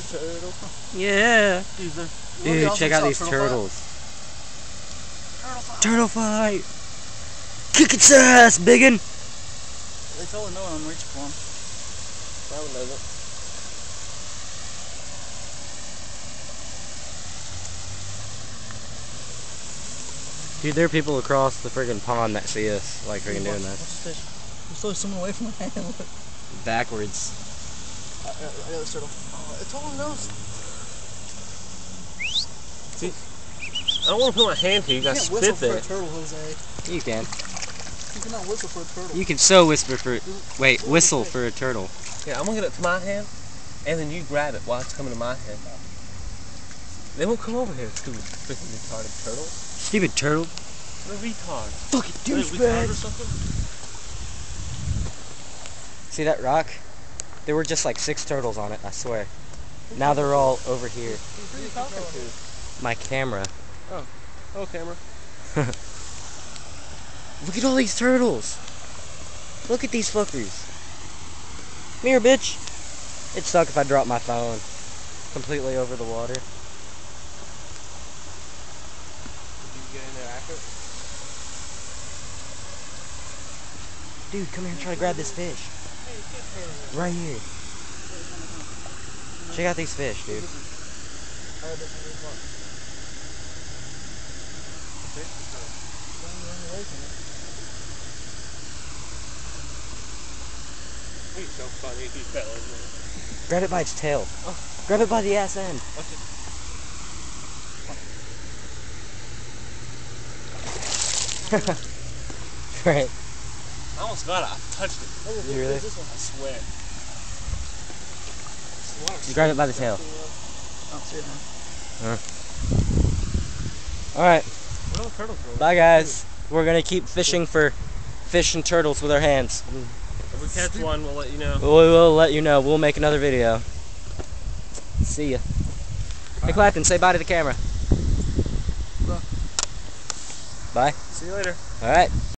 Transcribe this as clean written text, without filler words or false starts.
Turtle. Yeah. Dude, check out these turtles. Turtle Turtle fight. Kick its ass, biggin. They totally know when I'm reaching for them. That one doesn't. Dude, there are people across the friggin' pond that see us, like, friggin' doing this. Watch this fish. I'm throwing someone away from my hand. Look. Backwards. I got this turtle. Oh, it totally knows. See, I don't want to put my hand here. You got to spit whistle there. for a turtle, Jose. You can. You cannot whistle for a turtle. You can so whisper for... Wait, whistle for a turtle. Yeah, I'm going to get it to my hand, and then you grab it while it's coming to my hand. They won't come over here, stupid freaking retarded turtle. Stupid turtle. They're retards. Fucking douchebag. See that rock? There were just like 6 turtles on it, I swear. Now they're all over here. Who are you talking to? My camera. Oh. Hello, camera. Look at all these turtles. Look at these fuckers. Come here, bitch. It'd suck if I dropped my phone completely over the water. Did you get in there accurate? Dude, come here and try to grab this fish. Right here. Check out these fish, dude. He's so funny, these fellas, man. Grab it by its tail. Oh. Grab it by the ass end. Right. I almost got it. I touched it. You really? I swear. You grab it by the tail. Oh, shit, man. Alright. Where are the turtles going? Bye, guys. We're going to keep fishing for fish and turtles with our hands. If we catch one, we'll let you know. We will let you know. We'll make another video. See ya. Hey, Clapton, say bye to the camera. Bye. See you later. Alright.